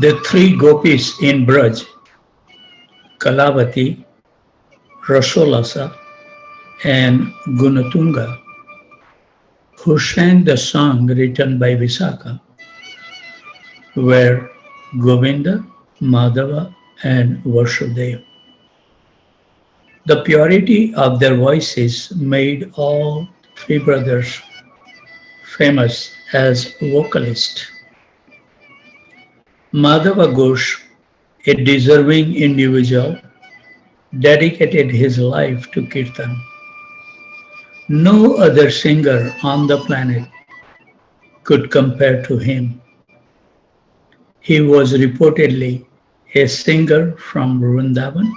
The three gopis in Braj, Kalavati, Rasolasa, and Gunatunga, who sang the song written by Visakha, were Govinda, Madhava, and Vasudeva. The purity of their voices made all three brothers famous as vocalists. Madhava Ghosh, a deserving individual, dedicated his life to Kirtan. No other singer on the planet could compare to him. He was reportedly a singer from Vrindavan,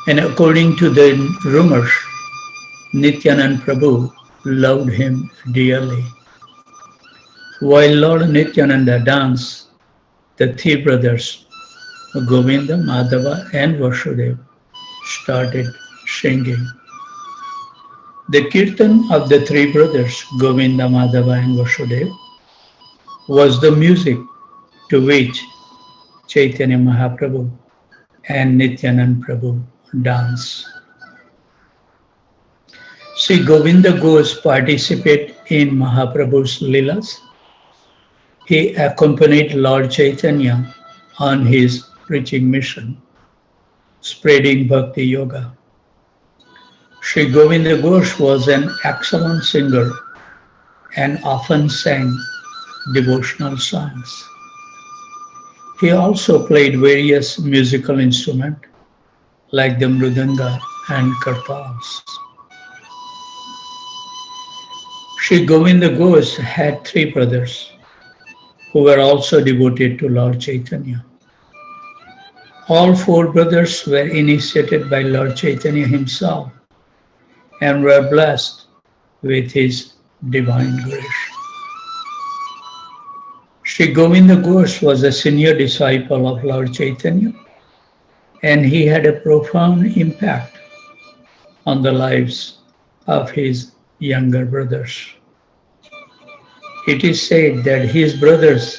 and according to the rumors, Nityanand Prabhu loved him dearly. While Lord Nityananda danced, the three brothers, Govinda, Madhava, and Vasudeva, started singing. The kirtan of the three brothers, Govinda, Madhava, and Vasudeva, was the music to which Chaitanya Mahaprabhu and Nityanand Prabhu danced. Sri Govinda Ghosh participated in Mahaprabhu's Leelas. He accompanied Lord Chaitanya on his preaching mission, spreading Bhakti Yoga. Sri Govinda Ghosh was an excellent singer and often sang devotional songs. He also played various musical instruments like the mridanga and kartals. Sri Govinda Ghosh had three brothers who were also devoted to Lord Chaitanya. All four brothers were initiated by Lord Chaitanya himself and were blessed with his divine grace. Sri Govinda Ghosh was a senior disciple of Lord Chaitanya, and he had a profound impact on the lives of his younger brothers. It is said that his brothers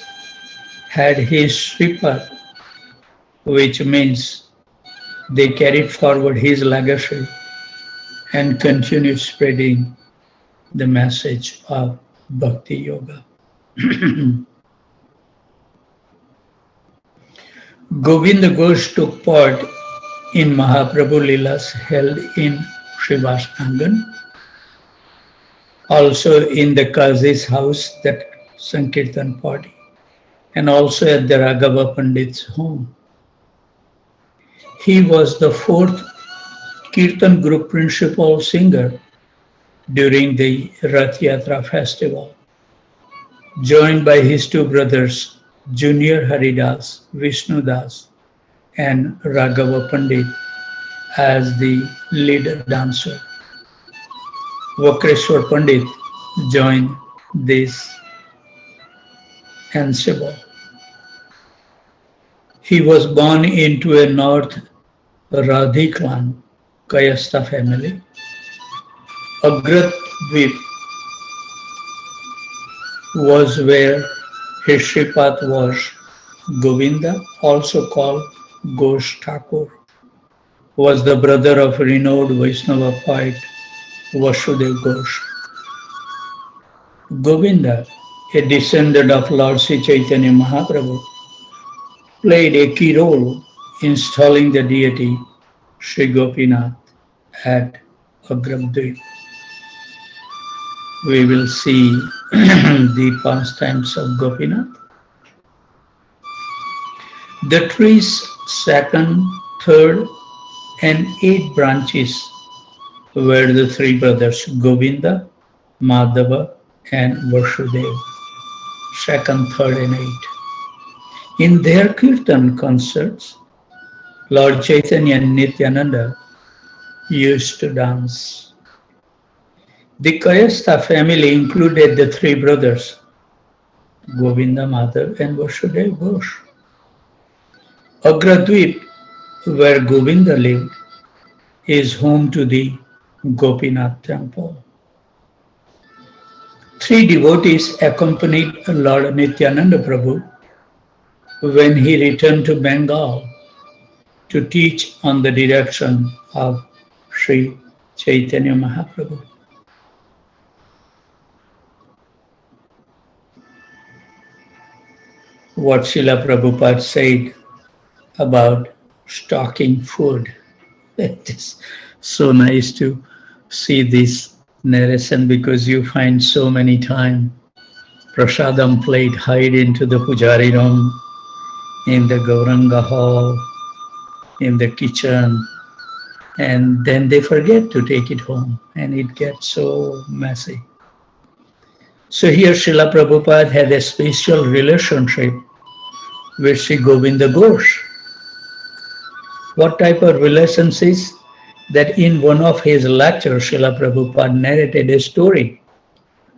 had his Sripad, which means they carried forward his legacy and continued spreading the message of Bhakti Yoga. Govinda Ghosh took part in Mahaprabhu Leelas held in Srivas Angan, also in the Qazi's house, that Sankirtan party, and also at the Raghava Pandit's home. He was the fourth Kirtan group principal singer during the Rath Yatra festival, joined by his two brothers, Junior Haridas, Vishnu Das, and Raghava Pandit as the leader dancer. Vakreshwar Pandit joined this ensemble. He was born into a North Radhiklan Kayastha family. Agrat Dweep was where his Shripat was. Govinda, also called Ghosh Thakur, was the brother of renowned Vaishnava poet Vasudev Ghosh. Govinda, a descendant of Lord Sri Chaitanya Mahaprabhu, played a key role in installing the deity Sri Gopinath at Agrabdweep. We will see the pastimes of Gopinath. The tree's second, third, and eighth branches were the three brothers Govinda, Madhava, and Vasudeva. Second, third, and eighth. In their Kirtan concerts, Lord Chaitanya and Nityananda used to dance. The Kayastha family included the three brothers, Govinda, Madhav, and Vasudeva Ghosh. Agradweep, where Govinda lived, is home to the Gopinath temple. Three devotees accompanied Lord Nityananda Prabhu when he returned to Bengal to teach on the direction of Sri Chaitanya Mahaprabhu. What Srila Prabhupada said about stocking food. It is so nice to see this narration because you find so many times prasadam plate hide into the pujari room, in the Gauranga hall, in the kitchen, and then they forget to take it home and it gets so messy. So here Srila Prabhupada had a special relationship with Sri Govinda Ghosh. What type of relationship? That in one of his lectures, Srila Prabhupada narrated a story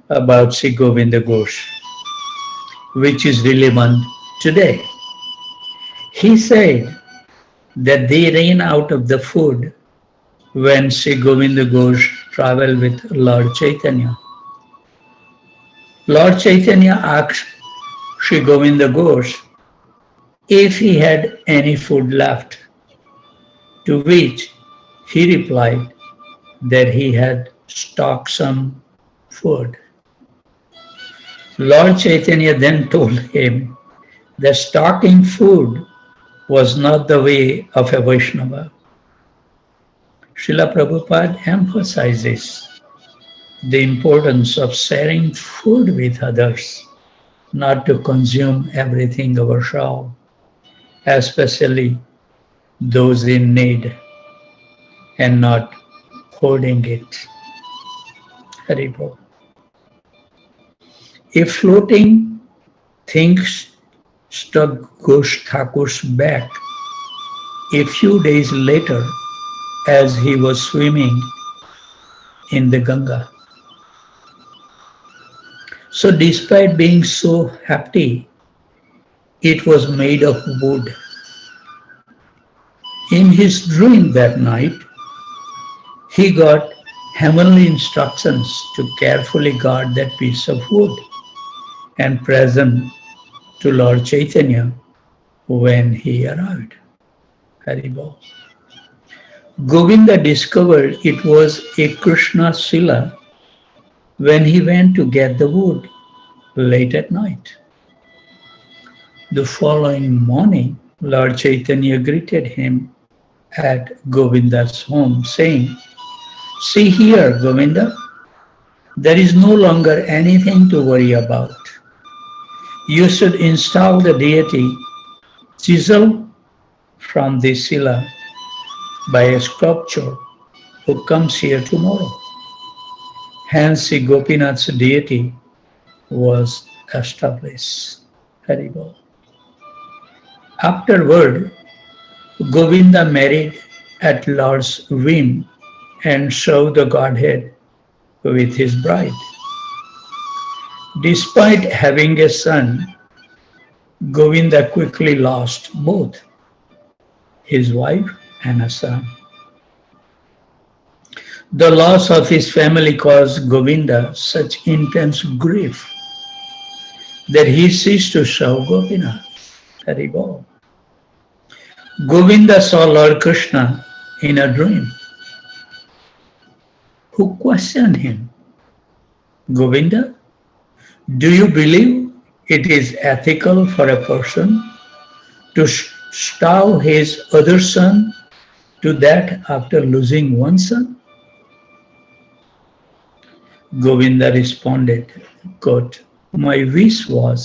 about Sri Govinda Ghosh, which is relevant today. He said that they ran out of the food when Sri Govinda Ghosh traveled with Lord Chaitanya. Lord Chaitanya asked Sri Govinda Ghosh if he had any food left, to which he replied that he had stocked some food. Lord Chaitanya then told him that stocking food was not the way of a Vaishnava. Srila Prabhupada emphasizes the importance of sharing food with others, not to consume everything ourselves, especially those in need, and not holding it. Haribol. If floating things struck Ghosh Thakur's back a few days later as he was swimming in the Ganga. So despite being so hefty, it was made of wood. In his dream that night, he got heavenly instructions to carefully guard that piece of wood and present to Lord Chaitanya when he arrived. Haribol. Govinda discovered it was a Krishna Shila when he went to get the wood late at night. The following morning, Lord Chaitanya greeted him at Govinda's home, saying, "See here, Govinda, there is no longer anything to worry about. You should install the deity chiseled from the Sila by a sculptor who comes here tomorrow." Hence, Sri Gopinath's deity was established. Haribol. Afterward, Govinda married at Lord's whim and showed the Godhead with his bride. Despite having a son, Govinda quickly lost both his wife and a son. The loss of his family caused Govinda such intense grief that he ceased to serve Gopinath. Haribol. Govinda saw Lord Krishna in a dream, who questioned him, "Govinda, do you believe it is ethical for a person to starve his other son to death after losing one son?" Govinda responded, quote, "My wish was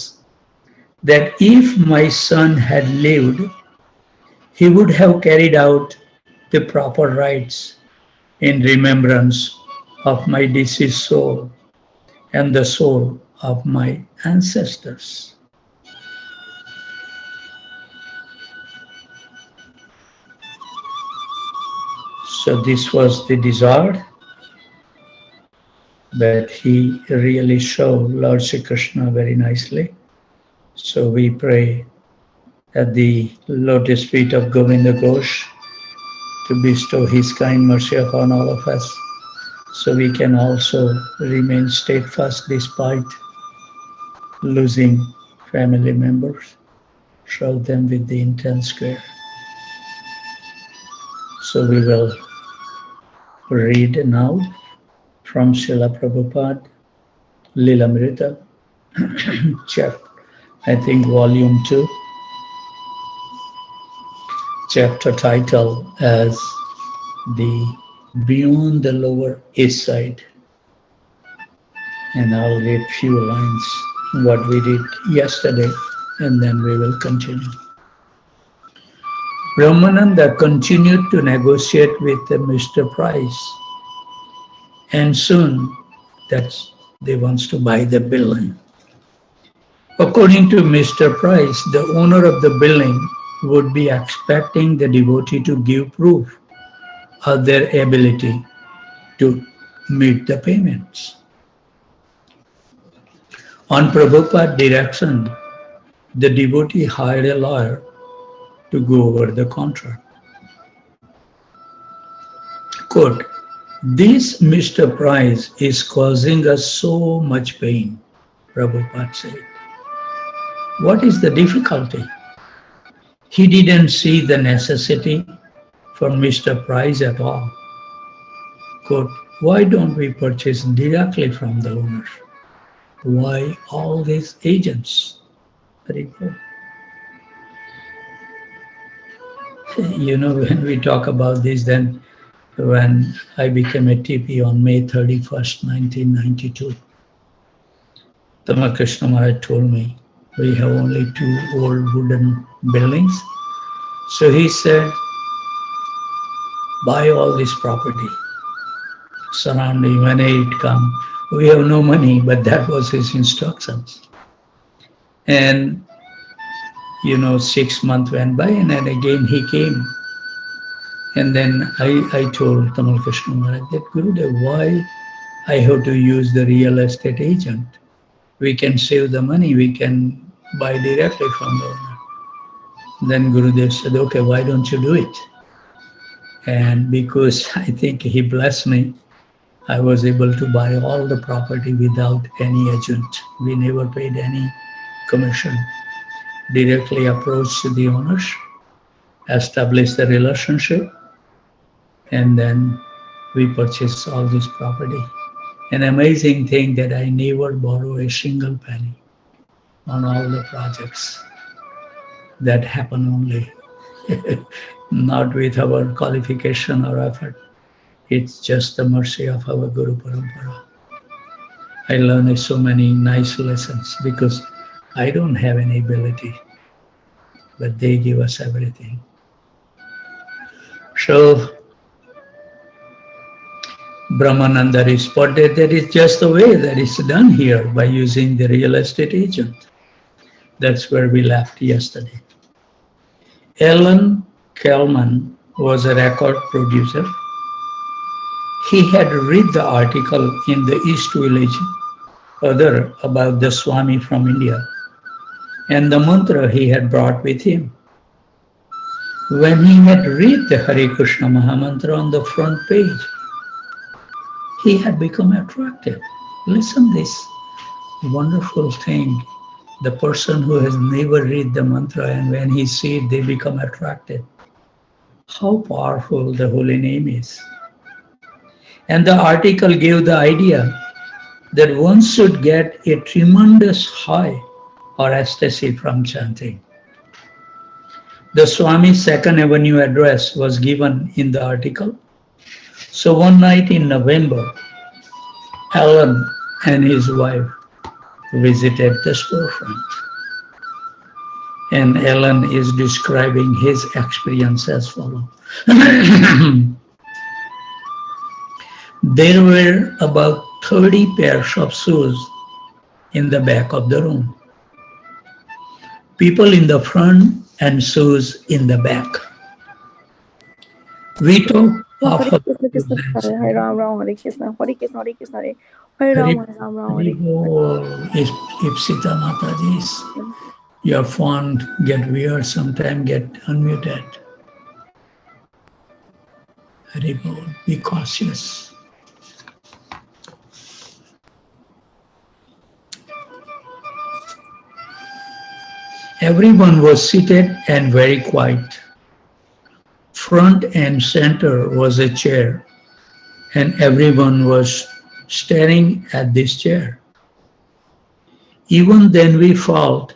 that if my son had lived, he would have carried out the proper rites in remembrance of my deceased soul and the soul of my ancestors." So this was the desire that he really showed Lord Sri Krishna very nicely. So we pray at the lotus feet of Govinda Ghosh to bestow his kind mercy upon all of us. so we can also remain steadfast despite losing family members. Show them with the intense care. So we will read now from Srila Prabhupada, Lilamrita, chapter, I think volume 2, chapter title as the Beyond the Lower East Side. And I'll read few lines what we did yesterday, and then we will continue. Brahmananda continued to negotiate with Mr. Price, and soon they wants to buy the building. According to Mr. Price, the owner of the building would be expecting the devotee to give proof of their ability to meet the payments. On Prabhupada's direction, the devotee hired a lawyer to go over the contract. Quote, "This Mr. Price is causing us so much pain," Prabhupada said. "What is the difficulty?" He didn't see the necessity for Mr. Price at all. Quote, "Why don't we purchase directly from the owners? Why all these agents?" You know, when we talk about this, then when I became a TP on May 31st, 1992, Tamal Krishna Maharaj told me, we have only 2 old wooden buildings. So he said, buy all this property surrounding when it come. We have no money, but that was his instructions. And 6 months went by, and then again he came. And then I told Tamal Krishna Maharaj that, Gurudev, why I have to use the real estate agent? We can save the money, we can buy directly from the owner. Then Gurudev said, okay, why don't you do it? And because I think he blessed me, I was able to buy all the property without any agent. We never paid any commission. Directly approached the owners, established the relationship, and then we purchased all this property. An amazing thing that I never borrow a single penny on all the projects. That happen only, not with our qualification or effort. It's just the mercy of our Guru Parampara. I learned so many nice lessons because I don't have any ability, but they give us everything. So Brahmananda responded that it's just the way that it's done here by using the real estate agent. That's where we left yesterday. Alan Kellman was a record producer. He had read the article in the East Village Other about the Swami from India and the mantra he had brought with him. When he had read the Hare Krishna Mahamantra on the front page, he had become attracted. Listen this wonderful thing. The person who has never read the mantra, and when he sees it, they become attracted. How powerful the holy name is. And the article gave the idea that one should get a tremendous high or ecstasy from chanting. The Swami's Second Avenue address was given in the article. So one night in November, Alan and his wife visited the storefront. And Alan is describing his experience as follows. There were about 30 pairs of shoes in the back of the room. People in the front and shoes in the back. We talk of Hare Ram Ram Hare Krishna Hare Krishna Hare Krishna Hare Ram Ram Ram Hare Krishna. If Sita Mataji's your phone get weird, sometime get unmuted. Haribol, be cautious. Everyone was seated and very quiet. Front and center was a chair, and everyone was staring at this chair. Even then, we felt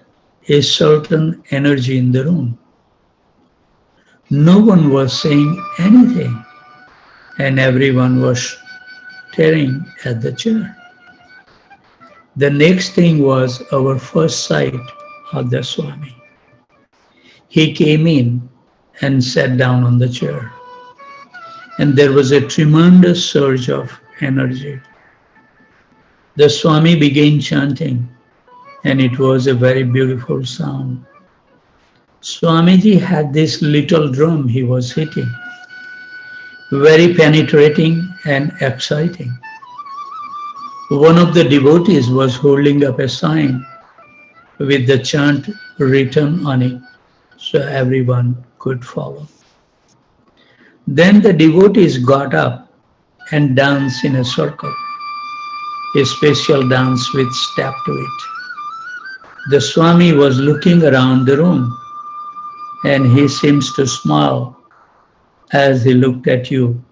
a certain energy in the room. No one was saying anything, and everyone was staring at the chair. The next thing was our first sight of the Swami. He came in and sat down on the chair, and there was a tremendous surge of energy. The Swami began chanting, and it was a very beautiful sound. Swamiji had this little drum he was hitting, very penetrating and exciting. One of the devotees was holding up a sign with the chant written on it so everyone could follow. Then the devotees got up and danced in a circle, a special dance with step to it. The Swami was looking around the room, and he seems to smile as he looked at you,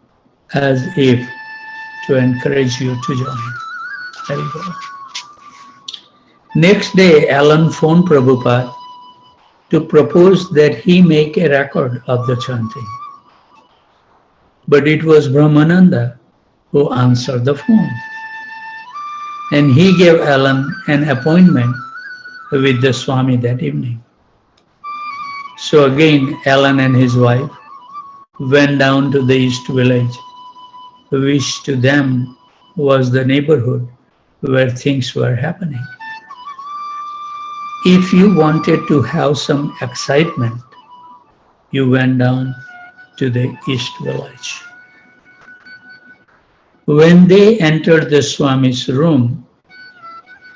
as if to encourage you to join. Very well. Next day, Alan phoned Prabhupada to propose that he make a record of the chanting. But it was Brahmananda who answered the phone, and he gave Alan an appointment with the Swami that evening. So again, Alan and his wife went down to the East Village, which to them was the neighborhood where things were happening. If you wanted to have some excitement, you went down to the East Village. When they entered the Swami's room,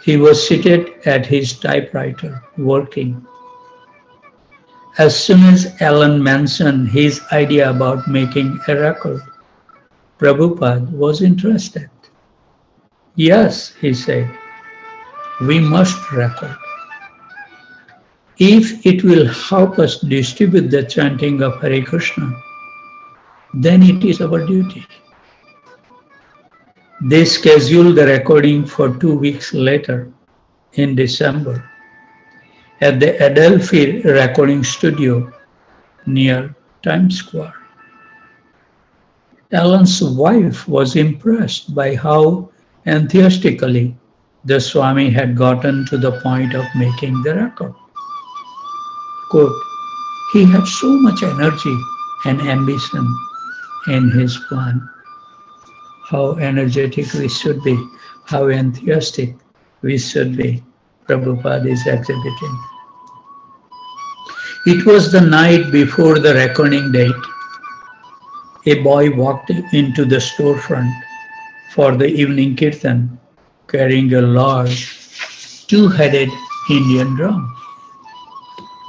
he was seated at his typewriter working. As soon as Alan mentioned his idea about making a record, Prabhupada was interested. Yes, he said, we must record. If it will help us distribute the chanting of Hare Krishna, then it is our duty. They scheduled the recording for 2 weeks later, in December, at the Adelphi recording studio near Times Square. Alan's wife was impressed by how enthusiastically the Swami had gotten to the point of making the record. Quote, he had so much energy and ambition in his plan. How energetic we should be, how enthusiastic we should be, Prabhupada is exhibiting. It was the night before the reckoning date. A boy walked into the storefront for the evening kirtan, carrying a large, two-headed Indian drum.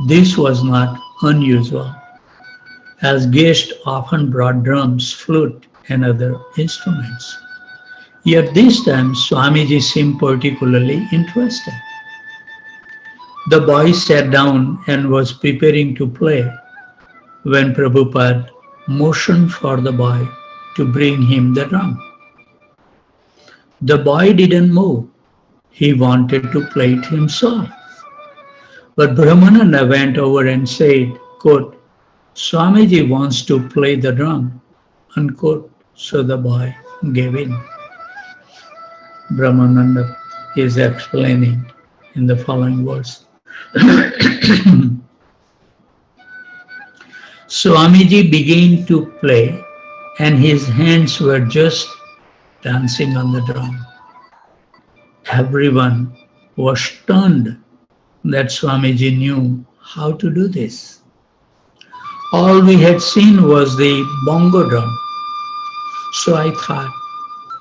This was not unusual, as guests often brought drums, flute, and other instruments. Yet this time, Swamiji seemed particularly interested. The boy sat down and was preparing to play when Prabhupada motioned for the boy to bring him the drum. The boy didn't move. He wanted to play it himself. But Brahmananda went over and said, quote, Swamiji wants to play the drum, unquote. So the boy gave in. Brahmananda is explaining in the following words. Swamiji began to play, and his hands were just dancing on the drum. Everyone was stunned that Swamiji knew how to do this. All we had seen was the bongo drum, so I thought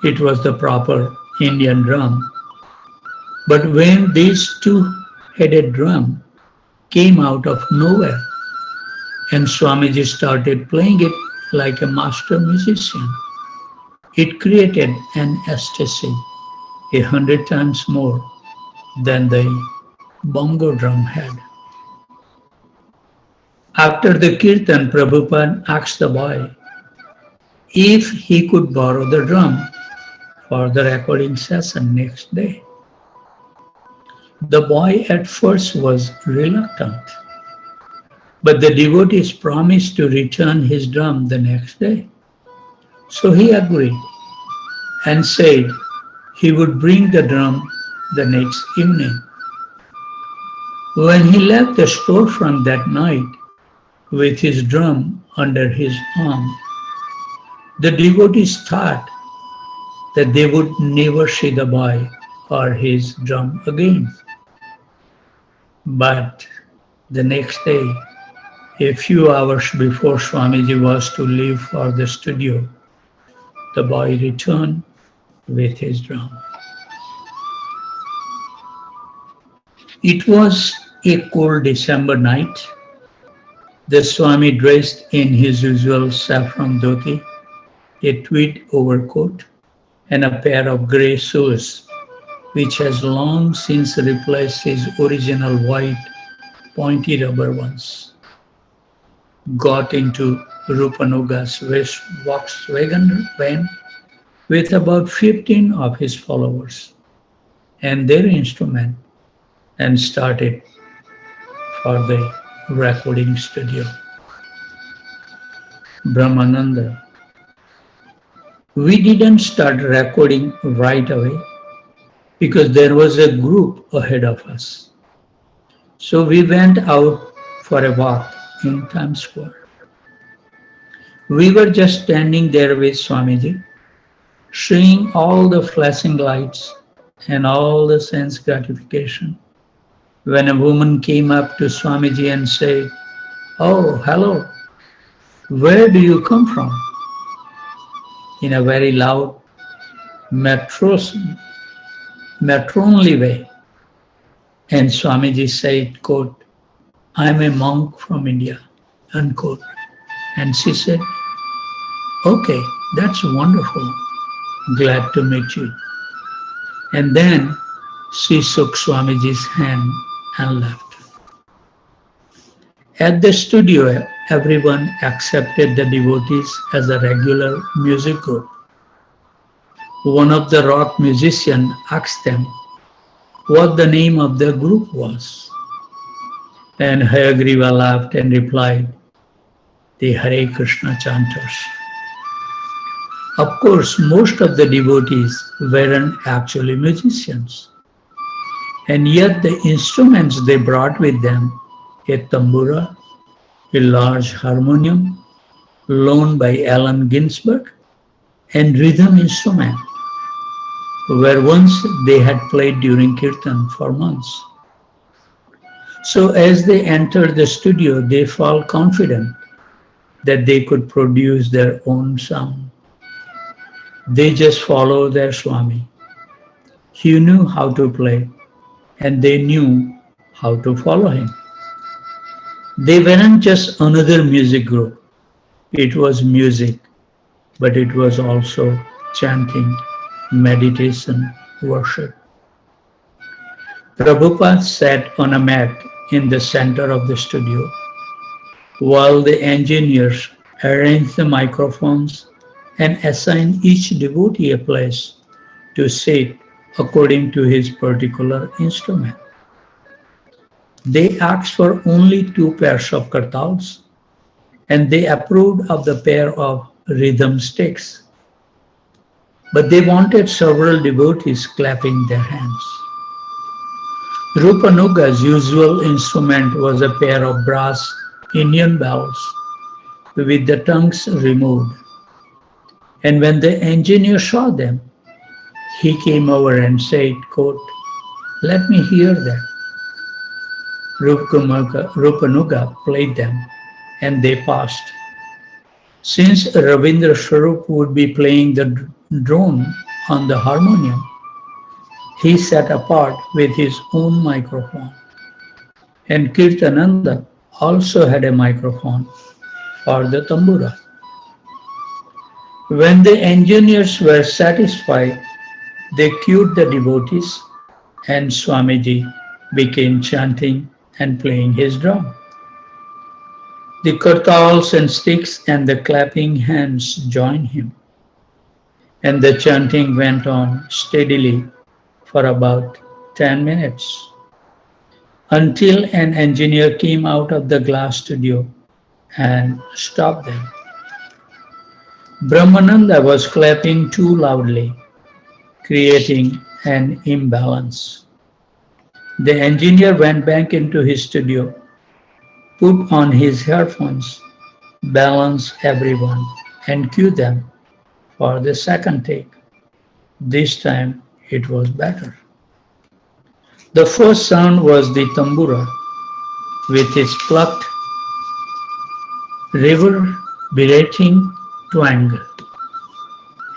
it was the proper Indian drum. But when this two-headed drum came out of nowhere and Swamiji started playing it like a master musician, it created an ecstasy 100 times more than the bongo drum had. After the kirtan, Prabhupada asked the boy if he could borrow the drum for the recording session next day. The boy at first was reluctant, but the devotees promised to return his drum the next day. So he agreed and said he would bring the drum the next evening. When he left the storefront that night with his drum under his arm, the devotees thought that they would never see the boy or his drum again. But the next day, a few hours before Swamiji was to leave for the studio, the boy returned with his drum. It was a cold December night. The Swami, dressed in his usual saffron dhoti, a tweed overcoat, and a pair of grey shoes, which has long since replaced his original white pointy rubber ones, got into Rupanuga's Volkswagen van with about 15 of his followers and their instrument and started for the recording studio. Brahmananda. We didn't start recording right away because there was a group ahead of us. So we went out for a walk in Times Square. We were just standing there with Swamiji, seeing all the flashing lights and all the sense gratification, when a woman came up to Swamiji and said, "Oh, hello, where do you come from?" in a very loud, matronly way. And Swamiji said, quote, "I'm a monk from India," unquote. And she said, "Okay, that's wonderful. Glad to meet you." And then she shook Swamiji's hand and left. At the studio, everyone accepted the devotees as a regular music group. One of the rock musicians asked them what the name of the group was. And Hayagriva laughed and replied, "The Hare Krishna chanters." Of course, most of the devotees weren't actually musicians. And yet the instruments they brought with them, a tambura, a large harmonium loaned by Allen Ginsberg, and rhythm instrument, were ones they had played during kirtan for months. So as they entered the studio, they felt confident that they could produce their own sound. They just followed their Swami. He knew how to play, and they knew how to follow him. They weren't just another music group. It was music, but it was also chanting, meditation, worship. Prabhupada sat on a mat in the center of the studio while the engineers arranged the microphones and assigned each devotee a place to sit according to his particular instrument. They asked for only 2 pairs of kartals, and they approved of the pair of rhythm sticks. But they wanted several devotees clapping their hands. Rupanuga's usual instrument was a pair of brass Indian bells with the tongues removed. And when the engineer saw them, he came over and said, quote, "Let me hear that." Rupanuga played them, and they passed. Since Ravindra Swarup would be playing the drone on the harmonium, he sat apart with his own microphone. And Kirtananda also had a microphone for the tambura. When the engineers were satisfied, they cued the devotees, and Swamiji began chanting and playing his drum. The kartals and sticks and the clapping hands joined him, and the chanting went on steadily for about 10 minutes until an engineer came out of the glass studio and stopped them. Brahmananda was clapping too loudly, creating an imbalance. The engineer went back into his studio, put on his earphones, balanced everyone, and cued them for the second take. This time it was better. The first sound was the tambura with its plucked, reverberating twang.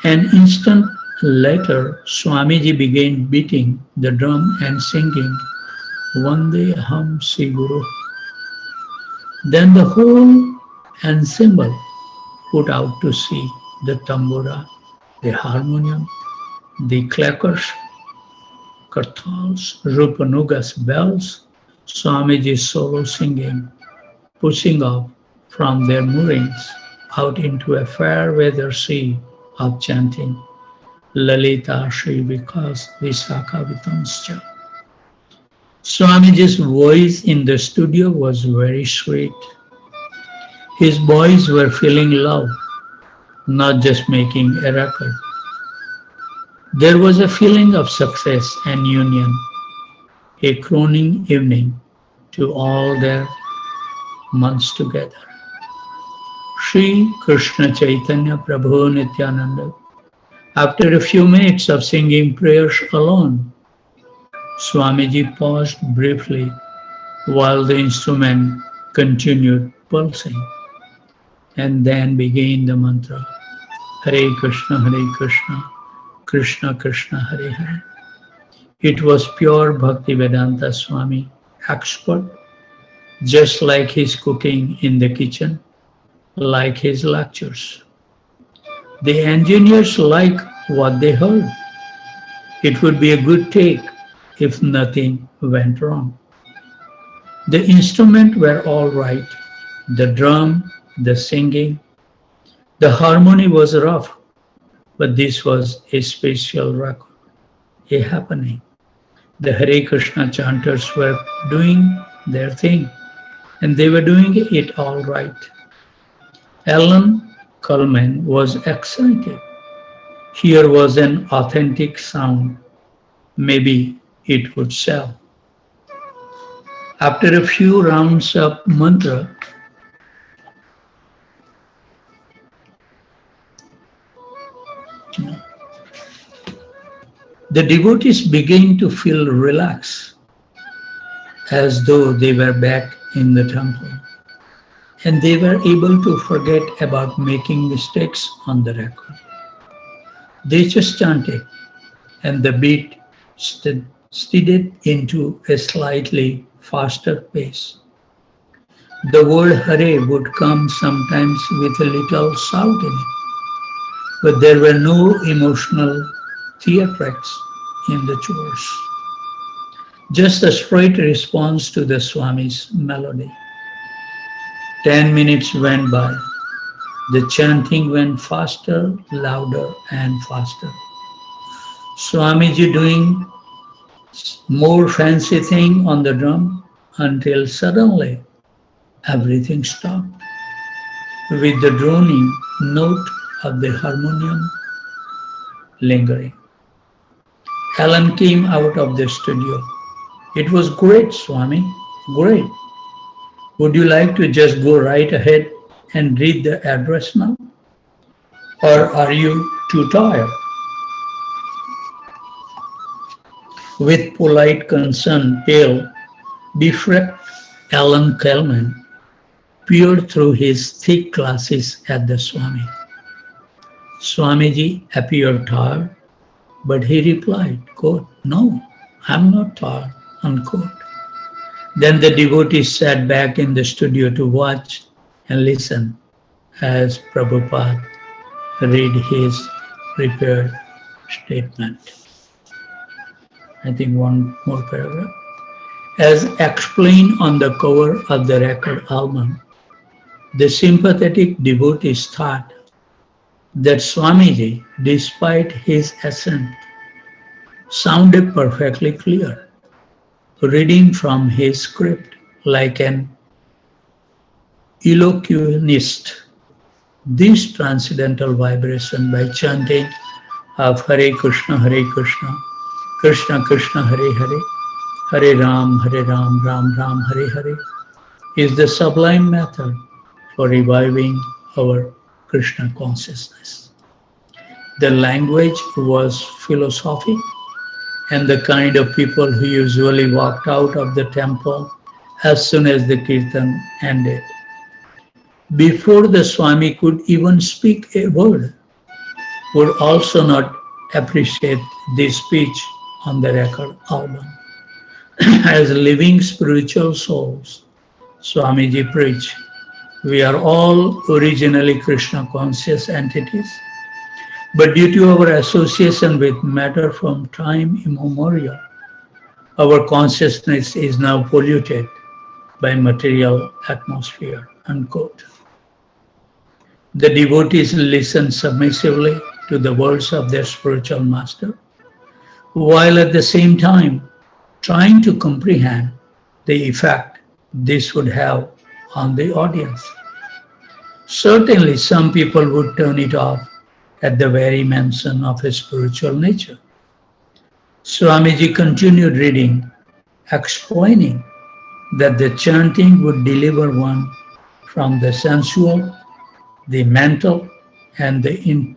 An instant later, Swamiji began beating the drum and singing Vande Ham Siguru. Then the whole ensemble put out to sea the tambura, the harmonium, the clackers, kartals, Rupanuga's bells, Swamiji's solo singing, pushing off from their moorings out into a fair weather sea of chanting Lalita Shri Vikas Visakha Vitanscha. Swamiji's voice in the studio was very sweet. His boys were feeling love, not just making a record. There was a feeling of success and union, a crowning evening to all their months together. Sri Krishna Chaitanya Prabhu Nityananda. After a few minutes of singing prayers alone, Swamiji paused briefly while the instrument continued pulsing and then began the mantra Hare Krishna, Krishna Krishna, Hare Hare. It was pure Bhaktivedanta Swami, expert, just like his cooking in the kitchen, like his lectures. The engineers liked what they heard. It would be a good take if nothing went wrong. The instruments were all right, the drum, the singing. The harmony was rough, but this was a special record, a happening. The Hare Krishna chanters were doing their thing, and they were doing it all right. Alan Coleman was excited. Here was an authentic sound. Maybe it would sell. After a few rounds of mantra, the devotees began to feel relaxed, as though they were back in the temple, and they were able to forget about making mistakes on the record. They just chanted, and the beat steadied into a slightly faster pace. The word Hare would come sometimes with a little shout in it, but there were no emotional theatrics in the chorus. Just a straight response to the Swami's melody. 10 minutes went by. The chanting went faster, louder, and faster. Swamiji doing more fancy thing on the drum until suddenly everything stopped with the droning note of the harmonium lingering. Alan came out of the studio. It was great, Swami, great. Would you like to just go right ahead and read the address now? Or are you too tired? With polite concern, pale, befrecked Alan Kellman peered through his thick glasses at the Swami. Swamiji appeared tired, but he replied, quote, "No, I'm not tired," unquote. Then the devotees sat back in the studio to watch and listen as Prabhupada read his prepared statement. I think one more paragraph. As explained on the cover of the record album, The sympathetic devotees thought that Swamiji, despite his accent, sounded perfectly clear, reading from his script like an elocutionist. This transcendental vibration by chanting of Hare Krishna, Krishna Krishna, Hare Hare, Hare Ram, Ram Ram, Hare Hare is the sublime method for reviving our Krishna consciousness. The language was philosophic, and the kind of people who usually walked out of the temple as soon as the kirtan ended. Before the Swami could even speak a word, would also not appreciate this speech on the record album. As living spiritual souls, Swamiji preached, we are all originally Krishna conscious entities, but due to our association with matter from time immemorial, our consciousness is now polluted by material atmosphere. Unquote. The devotees listen submissively to the words of their spiritual master, while at the same time trying to comprehend the effect this would have on the audience. Certainly, some people would turn it off at the very mention of a spiritual nature. Swamiji continued reading, explaining that the chanting would deliver one from the sensual, the mental, and the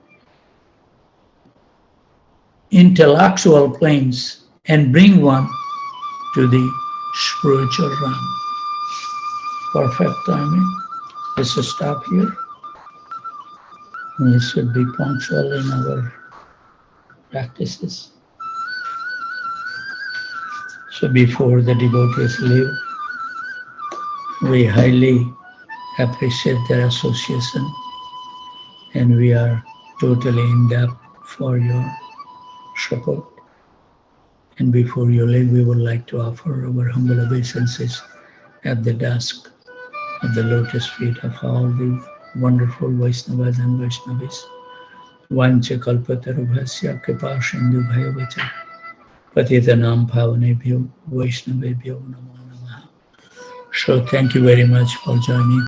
intellectual planes and bring one to the spiritual realm. Perfect timing. Let's stop here. We should be punctual in our practices. So before the devotees leave, we highly appreciate their association, and we are totally in debt for your support. And before you leave, we would like to offer our humble obeisances at the dusk of the lotus feet of all the wonderful Vaishnavas and Vaishnavis. Vancha kalpatarubhasya kripa sindhu bhayavacha patitanam bhavanebhyo Vaishnavebhyo namo namaha. So thank you very much for joining.